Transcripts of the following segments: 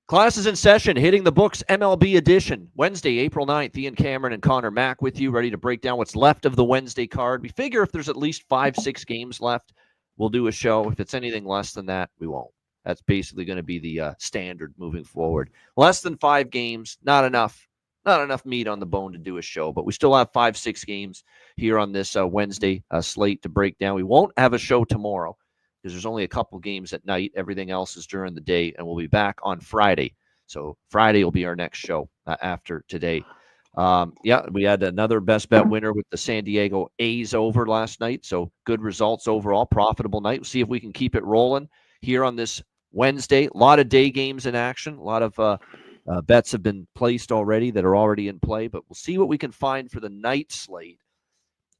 Classes in session, hitting the books, MLB edition. Wednesday, April 9th, Ian Cameron and Connor Mack with you, ready to break down what's left of the Wednesday card. We figure if there's at least 5-6 games left, we'll do a show. If it's anything less than that, we won't. That's basically going to be the standard moving forward. Less than 5 games, not enough meat on the bone to do a show, but we still have 5-6 games here on this Wednesday slate to break down. We won't have a show tomorrow because there's only a couple games at night. Everything else is during the day, and we'll be back on Friday. So Friday will be our next show after today. We had another best bet winner with the San Diego A's over last night. So good results overall, profitable night. We'll see if we can keep it rolling here on this Wednesday. A lot of day games in action. A lot of bets have been placed already that are already in play, but we'll see what we can find for the night slate.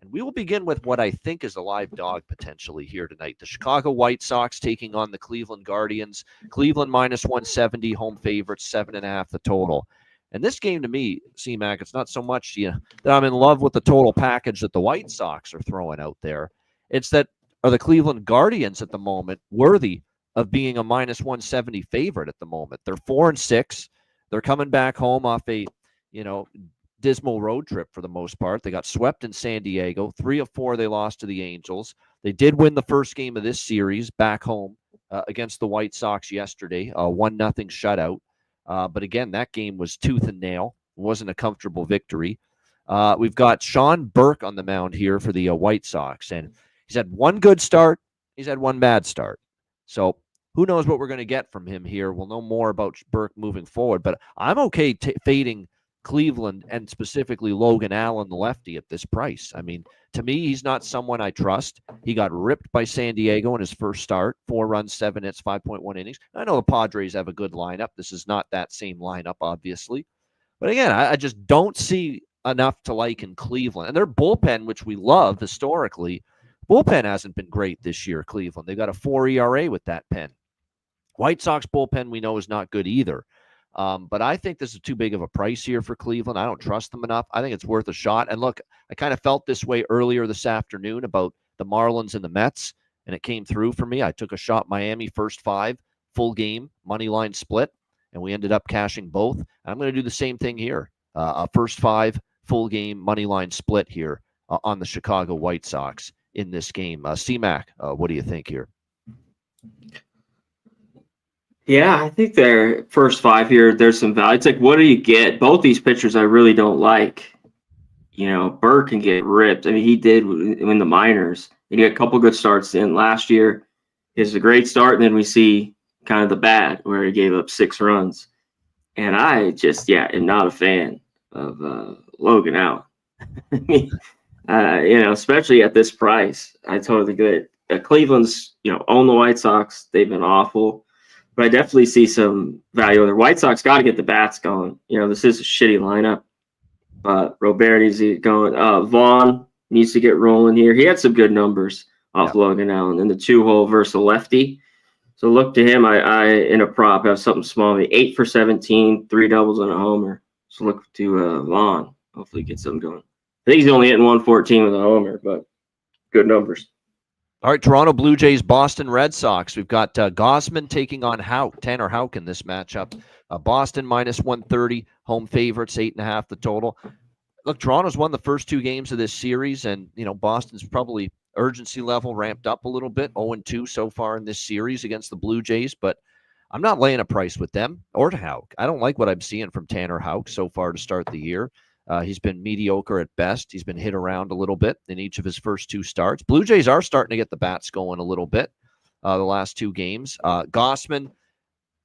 And we will begin with what I think is a live dog potentially here tonight. The Chicago White Sox taking on the Cleveland Guardians. Cleveland minus 170, home favorites, 7.5 the total. And this game to me, C-Mac, it's not so much that I'm in love with the total package that the White Sox are throwing out there. It's that are the Cleveland Guardians at the moment worthy of being a minus 170 favorite at the moment? They're 4-6. They're coming back home off a, dismal road trip for the most part. They got swept in San Diego. 3 of 4 they lost to the Angels. They did win the first game of this series back home against the White Sox yesterday, 1-0 shutout. But again, that game was tooth and nail. It wasn't a comfortable victory. We've got Sean Burke on the mound here for the White Sox, and he's had one good start. He's had one bad start. So who knows what we're going to get from him here. We'll know more about Burke moving forward, but I'm okay fading Cleveland and specifically Logan Allen, the lefty, at this price. I mean, to me, he's not someone I trust. He got ripped by San Diego in his first start, 4 runs, 7 hits, 5.1 innings. I know the Padres have a good lineup. This is not that same lineup, obviously. But again, I just don't see enough to like in Cleveland. And their bullpen, which we love historically, bullpen hasn't been great this year, Cleveland. They got a 4 ERA with that pen. White Sox bullpen we know is not good either. But I think this is too big of a price here for Cleveland. I don't trust them enough. I think it's worth a shot. And look, I kind of felt this way earlier this afternoon about the Marlins and the Mets, and it came through for me. I took a shot Miami first 5, full game, money line split, and we ended up cashing both. I'm going to do the same thing here. A first 5, full game, money line split here on the Chicago White Sox in this game. C-Mac, what do you think here? Yeah, I think their first 5 here, there's some value. It's like, what do you get? Both these pitchers I really don't like. Burke can get ripped. I mean, he did in the minors. And he had a couple good starts in last year. He has a great start, and then we see kind of the bad where he gave up 6 runs. And I just, am not a fan of Logan Allen. I mean, especially at this price, I totally get it. Cleveland's, own the White Sox. They've been awful. But I definitely see some value. The White Sox got to get the bats going. This is a shitty lineup. But Robert needs to get going. Vaughn needs to get rolling here. He had some good numbers off Logan Allen in the 2-hole versus a lefty. So look to him. I in a prop have something small. 8 for 17, 3 doubles and a homer. So look to Vaughn. Hopefully get something going. I think he's only hitting 114 with a homer, but good numbers. All right, Toronto Blue Jays, Boston Red Sox. We've got Gausman taking on Tanner Houck in this matchup. Boston minus 130, home favorites, 8.5 the total. Look, Toronto's won the first 2 games of this series, and Boston's probably urgency level ramped up a little bit. 0-2 so far in this series against the Blue Jays, but I'm not laying a price with them or to Houck. I don't like what I'm seeing from Tanner Houck so far to start the year. He's been mediocre at best. He's been hit around a little bit in each of his first 2 starts. Blue Jays are starting to get the bats going a little bit the last 2 games. Gausman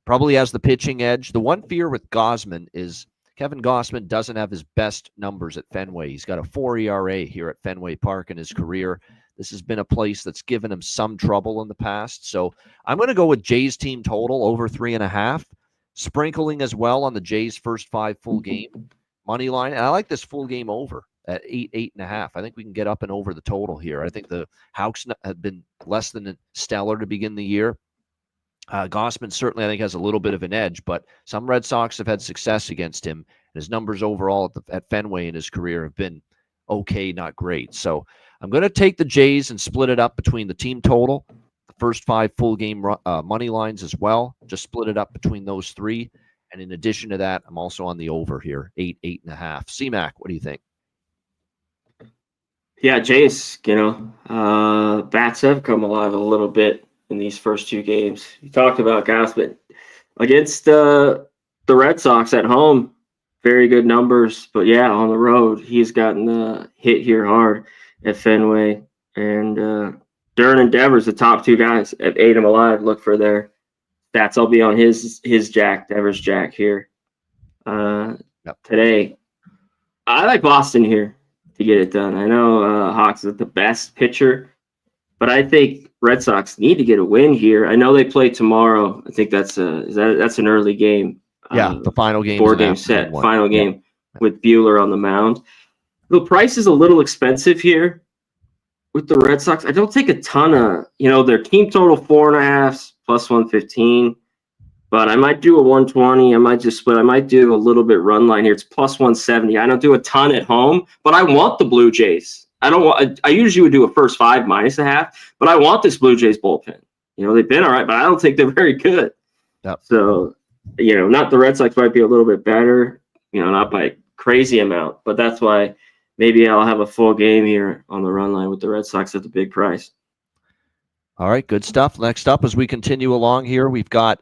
probably has the pitching edge. The one fear with Gausman is Kevin Gausman doesn't have his best numbers at Fenway. He's got a 4 ERA here at Fenway Park in his career. This has been a place that's given him some trouble in the past. So I'm going to go with Jays team total over 3.5, sprinkling as well on the Jays' first 5 full game. Money line. And I like this full game over at 8.5. I think we can get up and over the total here. I think the Houks have been less than stellar to begin the year. Gausman certainly, I think, has a little bit of an edge, but some Red Sox have had success against him. His numbers overall at Fenway in his career have been okay, not great. So I'm going to take the Jays and split it up between the team total, the first 5 full game money lines as well. Just split it up between those 3. And in addition to that, I'm also on the over here, 8.5. C-Mac, what do you think? Yeah, Jace, bats have come alive a little bit in these first two games. You talked about Gausman against the Red Sox at home, very good numbers. But yeah, on the road, he's gotten hit here hard at Fenway. And Dern and Devers, the top two guys, have ate him alive. Look for their stats. I'll be on his Jack, Devers Jack here today. I like Boston here to get it done. I know Hawks is the best pitcher, but I think Red Sox need to get a win here. I know they play tomorrow. I think that's an early game. Yeah, the final game. 4-game set, final game with Buehler on the mound. The price is a little expensive here with the Red Sox. I don't take a ton of, their team total 4.5 plus 115. But I might do a 120. I might just split. I might do a little bit run line here. It's plus 170. I don't do a ton at home, but I want the Blue Jays. I usually would do a first 5 minus a half, but I want this Blue Jays bullpen. They've been all right, but I don't think they're very good. Yep. So, not the Red Sox might be a little bit better, not by a crazy amount, but that's why maybe I'll have a full game here on the run line with the Red Sox at the big price. All right, good stuff. Next up, as we continue along here, we've got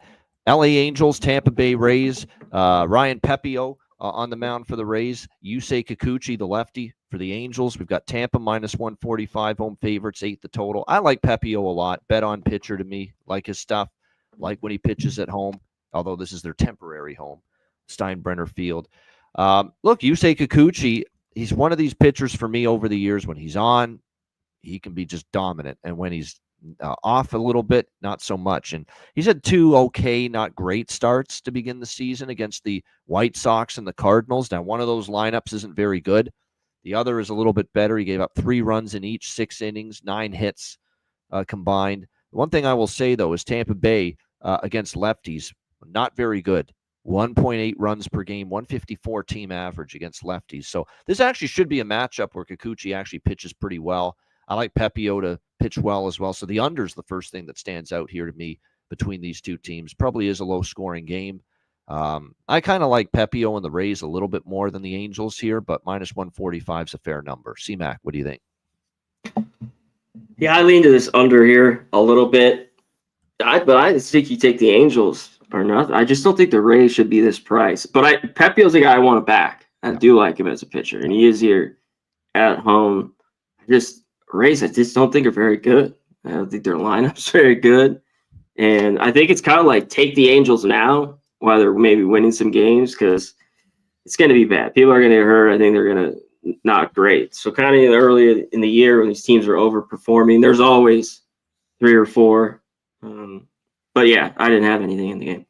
LA Angels, Tampa Bay Rays, Ryan Pepio on the mound for the Rays, Yusei Kikuchi, the lefty, for the Angels. We've got Tampa minus 145, home favorites, 8 the total. I like Pepio a lot. Bet on pitcher to me. Like his stuff. Like when he pitches at home, although this is their temporary home, Steinbrenner Field. Look, Yusei Kikuchi, he's one of these pitchers for me over the years. When he's on, he can be just dominant. And when he's off a little bit, not so much. And he's had 2 okay, not great starts to begin the season against the White Sox and the Cardinals. Now, one of those lineups isn't very good. The other is a little bit better. He gave up 3 runs in each, 6 innings, 9 hits combined. One thing I will say, though, is Tampa Bay against lefties, not very good. 1.8 runs per game, 154 team average against lefties. So this actually should be a matchup where Kikuchi actually pitches pretty well. I like Pepio to pitch well as well. So the under is the first thing that stands out here to me between these two teams. Probably is a low-scoring game. I kind of like Pepio and the Rays a little bit more than the Angels here, but minus 145 is a fair number. C-Mac, what do you think? Yeah, I lean to this under here a little bit. But I think you take the Angels or nothing. I just don't think the Rays should be this price. But Pepio's a guy I want to back. I do like him as a pitcher, and he is here at home. Rays, I just don't think are very good. I don't think their lineup's very good. And I think it's kind of like take the Angels now while they're maybe winning some games because it's going to be bad. People are going to get hurt. I think they're going to not great. So kind of early in the year when these teams are overperforming, there's always 3 or 4. But yeah, I didn't have anything in the game.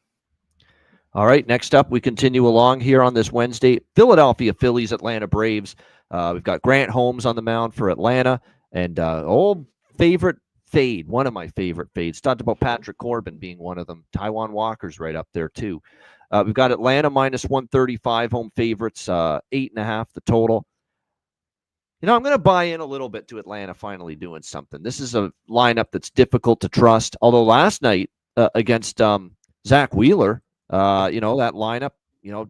All right, next up, we continue along here on this Wednesday. Philadelphia Phillies, Atlanta Braves. We've got Grant Holmes on the mound for Atlanta. And old favorite fade, one of my favorite fades. Talked about Patrick Corbin being one of them. Taijuan Walker's right up there, too. We've got Atlanta minus 135, home favorites, 8.5 the total. I'm going to buy in a little bit to Atlanta finally doing something. This is a lineup that's difficult to trust. Although last night against Zach Wheeler, that lineup,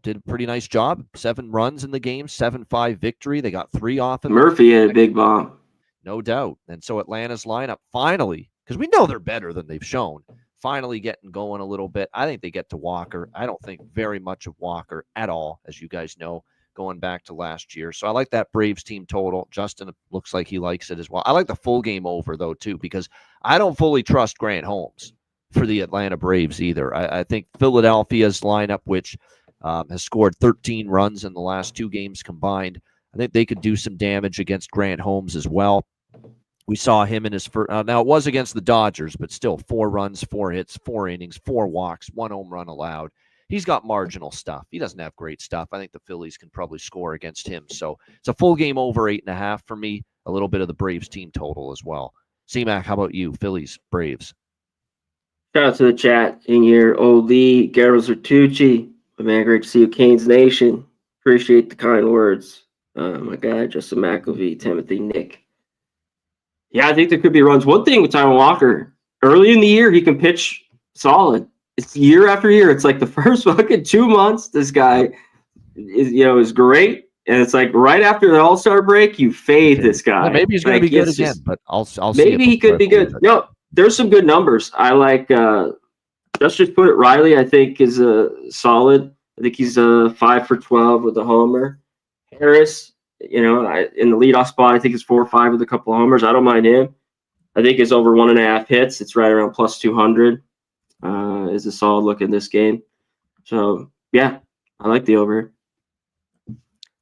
did a pretty nice job. 7 runs in the game, 7-5 victory. They got 3 off. Murphy had a big bomb. No doubt. And so Atlanta's lineup finally, because we know they're better than they've shown, finally getting going a little bit. I think they get to Walker. I don't think very much of Walker at all, as you guys know, going back to last year. So I like that Braves team total. Justin looks like he likes it as well. I like the full game over, though, too, because I don't fully trust Grant Holmes for the Atlanta Braves either. I think Philadelphia's lineup, which has scored 13 runs in the last 2 games combined, I think they could do some damage against Grant Holmes as well. We saw him in his first. Now, it was against the Dodgers, but still 4 runs, 4 hits, 4 innings, 4 walks, 1 home run allowed. He's got marginal stuff. He doesn't have great stuff. I think the Phillies can probably score against him. So it's a full game over 8.5 for me. A little bit of the Braves team total as well. C-Mac, how about you? Phillies, Braves. Shout out to the chat in here. Old Lee, Garros Bertucci. My man, great to see you, Canes Nation. Appreciate the kind words. My guy, Justin McElvey, Timothy, Nick. Yeah, I think there could be runs. One thing with Taijuan Walker, early in the year, he can pitch solid. it's year after year. It's like the first fucking 2 months, this guy is great. And it's like right after the All-Star break, you fade this Yeah, guy. maybe he's going to Like be good it's again, just but I'll see it maybe he before could I be believe good. it. No, there's some good numbers. I like just put it. Riley, I think, is a solid. I think he's a 5 for 12 with a homer. Harris, in the leadoff spot, I think is 4 or 5 with a couple of homers. I don't mind him. I think it's over 1.5 hits. It's right around plus 200. Is a solid look in this game. So yeah, I like the over.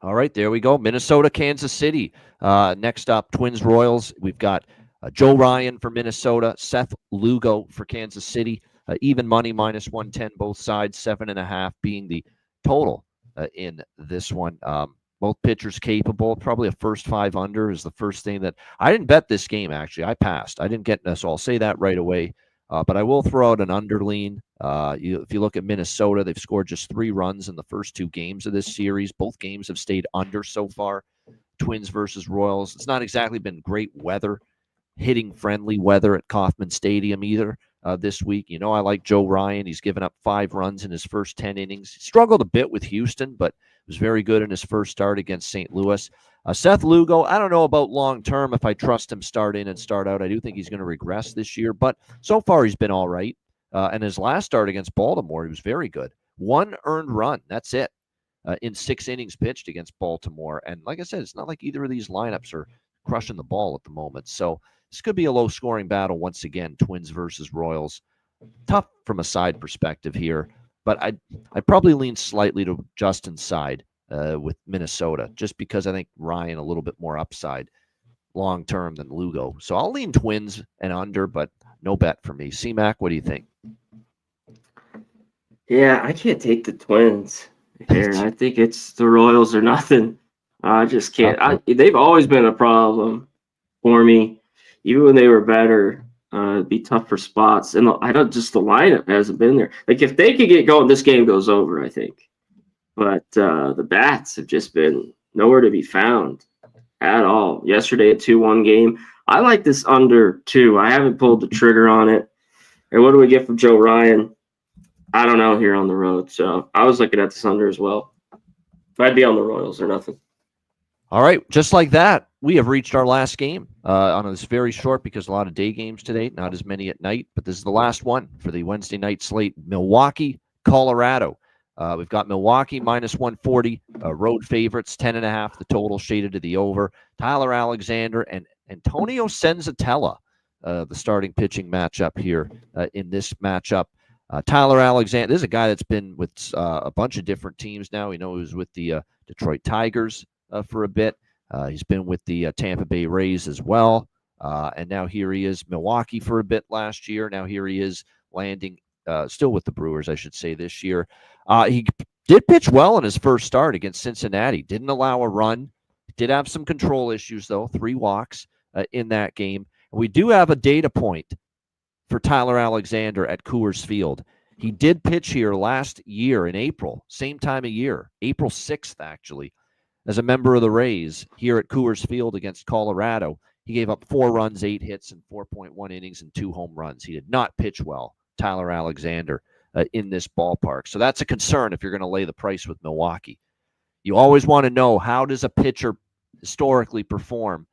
All right, there we go. Minnesota, Kansas City. Next up, Twins, Royals. We've got Joe Ryan for Minnesota, Seth Lugo for Kansas City. Even money, minus 110, both sides, 7.5 being the total in this one. Both pitchers capable. Probably a first 5 under is the first thing that I didn't bet this game, actually. I passed. I didn't get this, so I'll say that right away. But I will throw out an underlean. If you look at Minnesota, they've scored just 3 runs in the first 2 games of this series. Both games have stayed under so far. Twins versus Royals. It's not exactly been great weather, hitting friendly weather at Kauffman Stadium either this week. I like Joe Ryan. He's given up 5 runs in his first 10 innings. He struggled a bit with Houston, but was very good in his first start against St. Louis. Seth Lugo, I don't know about long term if I trust him start in and start out. I do think he's going to regress this year, but so far he's been all right. And his last start against Baltimore, he was very good. 1 earned run. That's it. In 6 innings pitched against Baltimore. And like I said, it's not like either of these lineups are crushing the ball at the moment. So this could be a low-scoring battle once again, Twins versus Royals. Tough from a side perspective here, but I'd probably lean slightly to Justin's side with Minnesota, just because I think Ryan a little bit more upside long-term than Lugo. So I'll lean Twins and under, but no bet for me. C-Mac, what do you think? Yeah, I can't take the Twins here. I think it's the Royals or nothing. I just can't. Okay. They've always been a problem for me, even when they were better. It'd be tough for spots, and I don't. Just the lineup hasn't been there. Like if they could get going, this game goes over, I think. But the bats have just been nowhere to be found at all. Yesterday, a 2-1 game. I like this under 2. I haven't pulled the trigger on it. And what do we get from Joe Ryan? I don't know here on the road. So I was looking at this under as well. I'd be on the Royals or nothing. All right, just like that, we have reached our last game on this very short because a lot of day games today, not as many at night, but this is the last one for the Wednesday night slate. Milwaukee, Colorado. We've got Milwaukee minus 140, road favorites, 10.5, the total shaded to the over. Tyler Alexander and Antonio Senzatella, the starting pitching matchup here in this matchup. Tyler Alexander, this is a guy that's been with a bunch of different teams now. We know he was with the Detroit Tigers for a bit. He's been with the Tampa Bay Rays as well. And now here he is, Milwaukee for a bit last year. Now here he is landing, still with the Brewers, I should say, this year. He did pitch well in his first start against Cincinnati. Didn't allow a run. Did have some control issues, though. 3 walks in that game. And we do have a data point for Tyler Alexander at Coors Field. He did pitch here last year in April, same time of year, April 6th, actually, as a member of the Rays here at Coors Field against Colorado. He gave up 4 runs, 8 hits, and 4.1 innings and 2 home runs. He did not pitch well, Tyler Alexander, in this ballpark. So that's a concern if you're going to lay the price with Milwaukee. You always want to know, how does a pitcher historically perform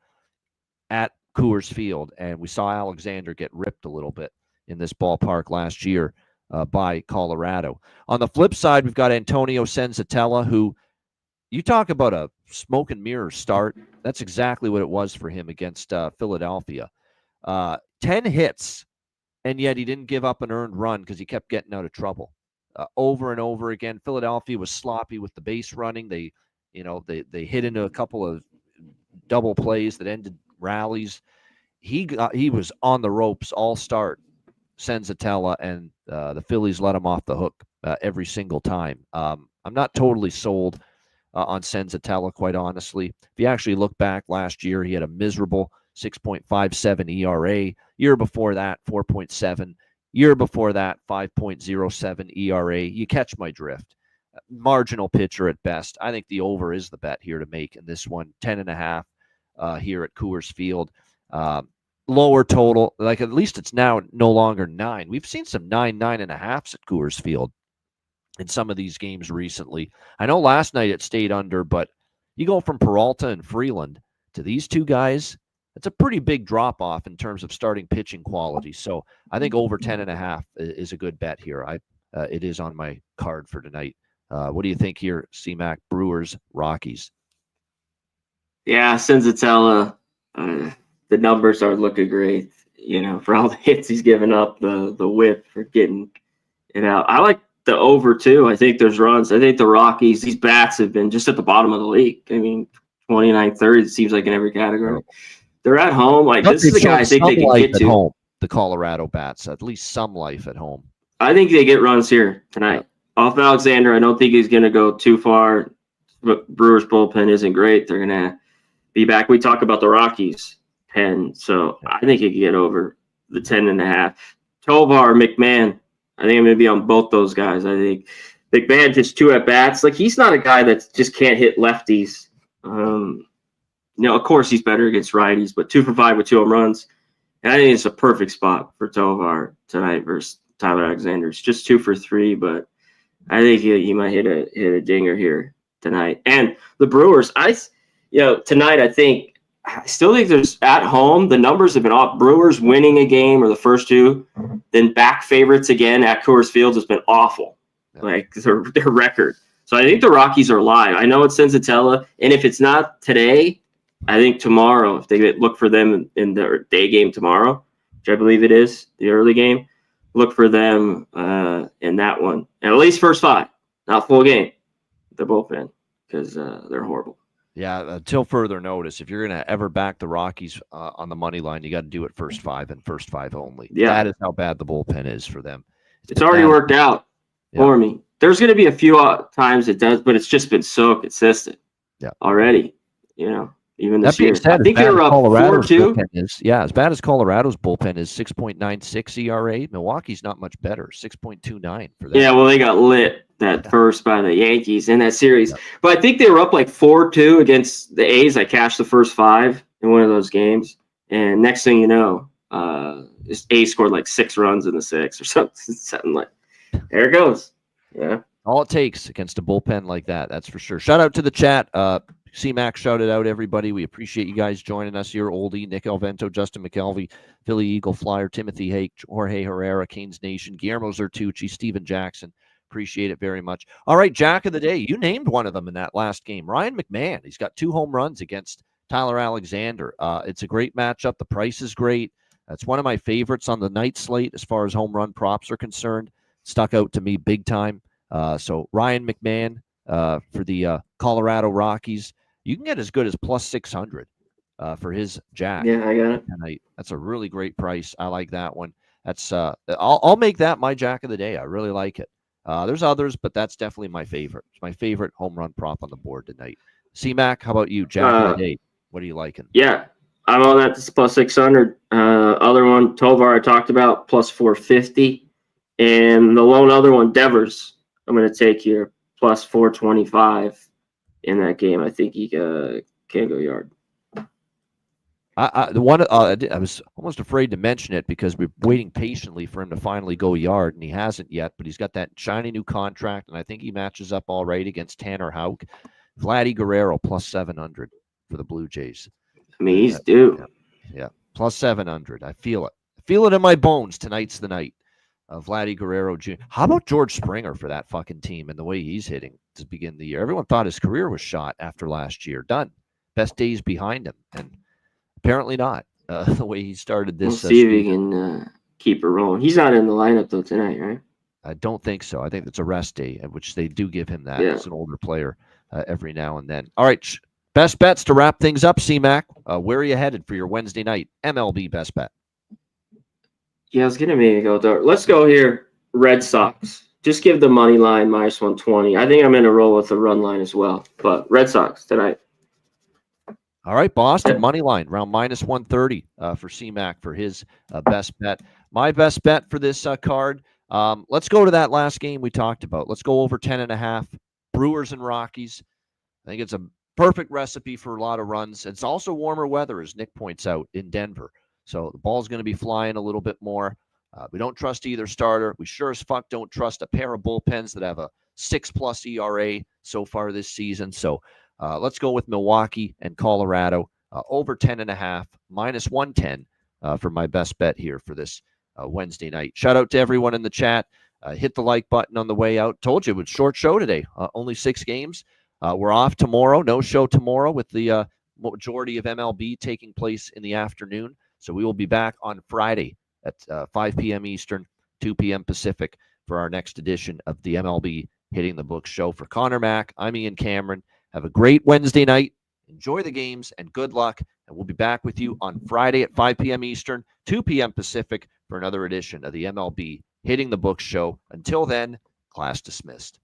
at Coors Field? And we saw Alexander get ripped a little bit in this ballpark last year by Colorado. On the flip side, we've got Antonio Senzatella, who, you talk about a smoke and mirror start. That's exactly what it was for him against Philadelphia. 10 hits, and yet he didn't give up an earned run because he kept getting out of trouble over and over again. Philadelphia was sloppy with the base running. They hit into a couple of double plays that ended rallies. He was on the ropes all start, Senzatella, and the Phillies let him off the hook every single time. I'm not totally sold on Senzatella, quite honestly. If you actually look back last year, he had a miserable 6.57 ERA. Year before that, 4.7. Year before that, 5.07 ERA. You catch my drift. Marginal pitcher at best. I think the over is the bet here to make in this one. 10.5 here at Coors Field. lower total. Like at least it's now no longer 9. We've seen some 9.5s at Coors Field in some of these games recently. I know last night it stayed under, but you go from Peralta and Freeland to these two guys, it's a pretty big drop off in terms of starting pitching quality. So I think over 10.5 is a good bet here. It is on my card for tonight. What do you think here, CMAC? Brewers, Rockies? Yeah, Senzatella, the numbers are looking great. For all the hits he's given up, the whip for getting it out. I like the over too. I think there's runs. I think the Rockies, these bats have been just at the bottom of the league. I mean, 29, 30, it seems like in every category. They're at home. Like this is the guy I think they can get to. Home, the Colorado bats, at least some life at home. I think they get runs here tonight. Off Alexander, I don't think he's going to go too far. But Brewers bullpen isn't great. They're going to be back. We talk about the Rockies 10, so I think he can get over the 10.5. Tovar, McMahon, I think I'm going to be on both those guys. I think McMahon just 2 at bats. Like he's not a guy that just can't hit lefties. Of course he's better against righties, but 2 for 5 with 2 home runs. And I think it's a perfect spot for Tovar tonight versus Tyler Alexander. It's just 2 for 3, but I think he might hit a dinger here tonight. And the Brewers, tonight I still think there's at home. The numbers have been off. Brewers winning a game or the first 2, then back favorites again at Coors Field has been awful. Like their record. So I think the Rockies are live. I know it's Senzatella, and if it's not today, I think tomorrow, if they look for them in their day game tomorrow, which I believe it is, the early game, look for them in that one. And at least first 5, not full game, the bullpen, because they're horrible. Yeah, until further notice, if you're going to ever back the Rockies on the money line, you got to do it first 5 and first 5 only. Yeah. That is how bad the bullpen is for them. It's already worked out for me. There's going to be a few times it does, but it's just been so consistent already, even this year. I think they're up 4-2. As bad as Colorado's bullpen is 6.96 ERA, Milwaukee's not much better, 6.29 for them. Yeah, well, they got lit first by the Yankees in that series. But I think they were up like 4-2 against the A's. I cashed the first 5 in one of those games. And next thing you know, A's scored like 6 runs in the 6th or something like there it goes. Yeah. All it takes against a bullpen like that, that's for sure. Shout out to the chat. CMAC shouted out everybody. We appreciate you guys joining us here. Oldie, Nick Alvento, Justin McKelvey, Philly Eagle Flyer, Timothy Hake, Jorge Herrera, Canes Nation, Guillermo Zertucci, Steven Jackson. Appreciate it very much. All right, Jack of the Day. You named one of them in that last game. Ryan McMahon. He's got 2 home runs against Tyler Alexander. It's a great matchup. The price is great. That's one of my favorites on the night slate as far as home run props are concerned. Stuck out to me big time. So Ryan McMahon for the Colorado Rockies. You can get as good as plus 600 for his Jack. Yeah, I got it. Tonight. That's a really great price. I like that one. That's I'll make that my Jack of the Day. I really like it. There's others, but that's definitely my favorite. It's my favorite home run prop on the board tonight. CMAC, how about you? Jack of the Day. What are you liking? Yeah, I'm on that. This plus 600. Other one, Tovar, I talked about, plus 450. And the lone other one, Devers, I'm going to take here, plus 425 in that game. I think he can go yard. I was almost afraid to mention it because we're waiting patiently for him to finally go yard, and he hasn't yet, but he's got that shiny new contract, and I think he matches up all right against Tanner Houck. Vladdy Guerrero, plus 700 for the Blue Jays. I mean, he's due. Yeah, plus 700. I feel it. I feel it in my bones. Tonight's the night. Vladdy Guerrero Jr. How about George Springer for that fucking team and the way he's hitting to begin the year? Everyone thought his career was shot after last year. Done. Best days behind him. And apparently not. The way he started this. We'll see if he can keep it rolling. He's not in the lineup, though, tonight, right? I don't think so. I think it's a rest day, which they do give him that as an older player every now and then. All right. Best bets to wrap things up, CMAC. Where are you headed for your Wednesday night MLB best bet? Yeah, I was going to maybe go there. Let's go here. Red Sox. Just give the money line minus 120. I think I'm going to roll with the run line as well. But Red Sox tonight. All right, Boston money line around minus 130 for CMAC for his best bet. My best bet for this card. Let's go to that last game we talked about. Let's go over 10.5. Brewers and Rockies. I think it's a perfect recipe for a lot of runs. It's also warmer weather, as Nick points out, in Denver. So the ball's going to be flying a little bit more. We don't trust either starter. We sure as fuck don't trust a pair of bullpens that have a 6+ ERA so far this season. So let's go with Milwaukee and Colorado over 10.5, -110 for my best bet here for this Wednesday night. Shout out to everyone in the chat. Hit the like button on the way out. Told you it was a short show today. Only 6 games. We're off tomorrow. No show tomorrow with the majority of MLB taking place in the afternoon. So we will be back on Friday at 5 p.m. Eastern, 2 p.m. Pacific for our next edition of the MLB Hitting the Books show. For Connor Mack, I'm Ian Cameron. Have a great Wednesday night. Enjoy the games and good luck. And we'll be back with you on Friday at 5 p.m. Eastern, 2 p.m. Pacific for another edition of the MLB Hitting the Books show. Until then, class dismissed.